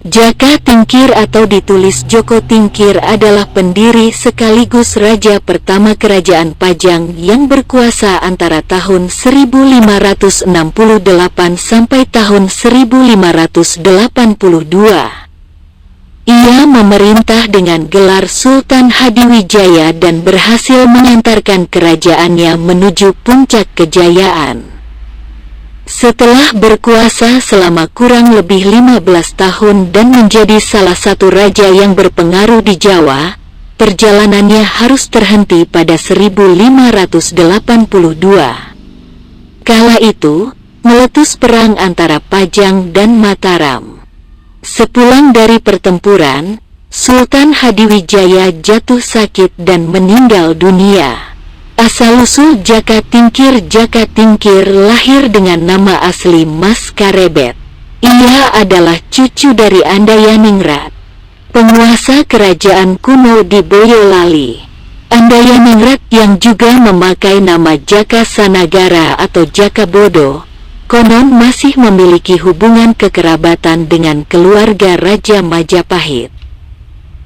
Jaka Tingkir atau ditulis Joko Tingkir adalah pendiri sekaligus raja pertama Kerajaan Pajang yang berkuasa antara tahun 1568 sampai tahun 1582. Ia memerintah dengan gelar Sultan Hadiwijaya dan berhasil mengantarkan kerajaannya menuju puncak kejayaan. Setelah berkuasa selama kurang lebih 15 tahun dan menjadi salah satu raja yang berpengaruh di Jawa, perjalanannya harus terhenti pada 1582. Kala itu, meletus perang antara Pajang dan Mataram. Sepulang dari pertempuran, Sultan Hadiwijaya jatuh sakit dan meninggal dunia. Asal-usul Jaka Tingkir lahir dengan nama asli Mas Karebet. Ia adalah cucu dari Andayaningrat, penguasa kerajaan kuno di Boyolali. Andayaningrat yang juga memakai nama Jaka Sanagara atau Jaka Bodo, konon masih memiliki hubungan kekerabatan dengan keluarga Raja Majapahit.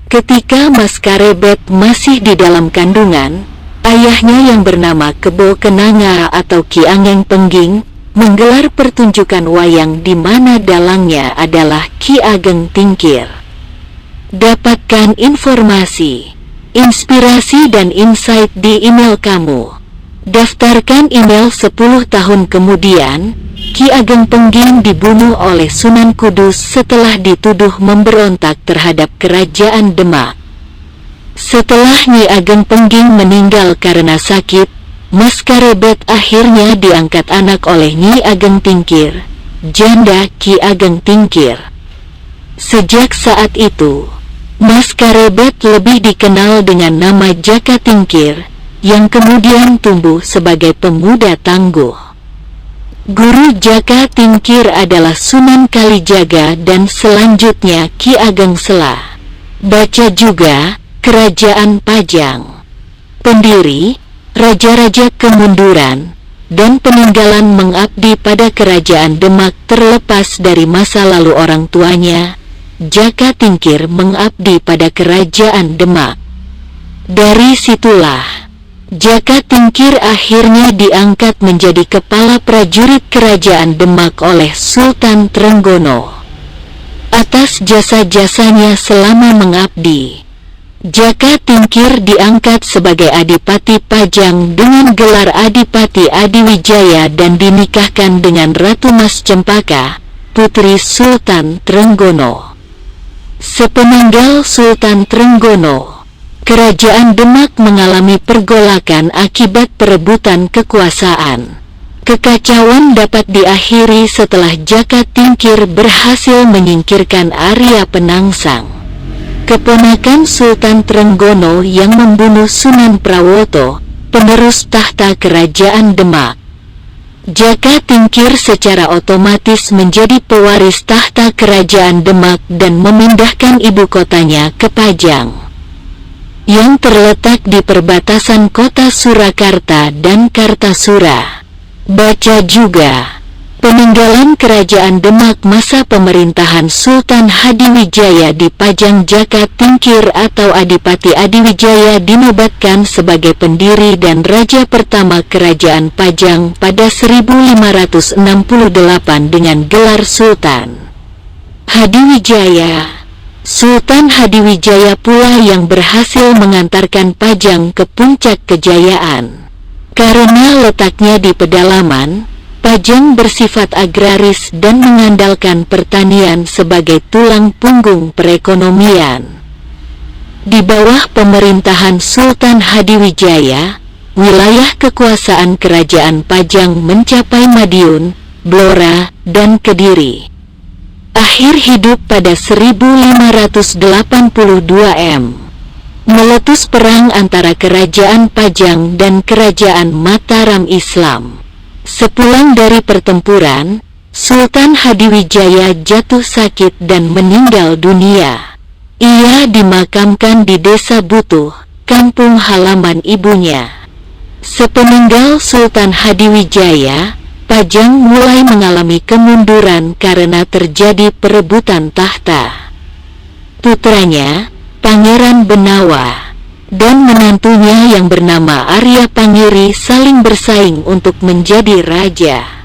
Ketika Mas Karebet masih di dalam kandungan, ayahnya yang bernama Kebo Kenanga atau Ki Angeng Pengging menggelar pertunjukan wayang di mana dalangnya adalah Ki Ageng Tingkir. Dapatkan informasi, inspirasi dan insight di email kamu. Daftarkan email 10 tahun kemudian, Ki Ageng Pengging dibunuh oleh Sunan Kudus setelah dituduh memberontak terhadap Kerajaan Demak. Setelah Nyi Ageng Pengging meninggal karena sakit, Mas Karebet akhirnya diangkat anak oleh Nyi Ageng Tingkir, janda Ki Ageng Tingkir. Sejak saat itu, Mas Karebet lebih dikenal dengan nama Jaka Tingkir, yang kemudian tumbuh sebagai pemuda tangguh. Guru Jaka Tingkir adalah Sunan Kalijaga dan selanjutnya Ki Ageng Selah. Baca juga Kerajaan Pajang. Pendiri, raja-raja kemunduran, dan peninggalan mengabdi pada Kerajaan Demak terlepas dari masa lalu orang tuanya. Jaka Tingkir mengabdi pada Kerajaan Demak. Dari situlah, Jaka Tingkir akhirnya diangkat menjadi kepala prajurit Kerajaan Demak oleh Sultan Trenggono. Atas jasa-jasanya selama mengabdi, Jaka Tingkir diangkat sebagai Adipati Pajang dengan gelar Adipati Adiwijaya dan dinikahkan dengan Ratu Mas Cempaka, putri Sultan Trenggono. Sepeninggal Sultan Trenggono, Kerajaan Demak mengalami pergolakan akibat perebutan kekuasaan. Kekacauan dapat diakhiri setelah Jaka Tingkir berhasil menyingkirkan Arya Penangsang, keponakan Sultan Trenggono yang membunuh Sunan Prawoto, penerus tahta Kerajaan Demak. Jaka Tingkir secara otomatis menjadi pewaris tahta Kerajaan Demak dan memindahkan ibu kotanya ke Pajang, yang terletak di perbatasan kota Surakarta dan Kartasura. Baca juga peninggalan Kerajaan Demak masa pemerintahan Sultan Hadiwijaya di Pajang. Jaka Tingkir atau Adipati Adiwijaya dinobatkan sebagai pendiri dan raja pertama Kerajaan Pajang pada 1568 dengan gelar Sultan Hadiwijaya. Sultan Hadiwijaya pula yang berhasil mengantarkan Pajang ke puncak kejayaan. Karena letaknya di pedalaman, Pajang bersifat agraris dan mengandalkan pertanian sebagai tulang punggung perekonomian. Di bawah pemerintahan Sultan Hadiwijaya, wilayah kekuasaan Kerajaan Pajang mencapai Madiun, Blora, dan Kediri. Akhir hidup pada 1582 M. Meletus perang antara Kerajaan Pajang dan Kerajaan Mataram Islam. Sepulang dari pertempuran, Sultan Hadiwijaya jatuh sakit dan meninggal dunia. Ia dimakamkan di Desa Butuh, kampung halaman ibunya. Sepeninggal Sultan Hadiwijaya, Pajang mulai mengalami kemunduran karena terjadi perebutan tahta. Putranya, Pangeran Benawa, dan menantunya yang bernama Arya Panggiri saling bersaing untuk menjadi raja.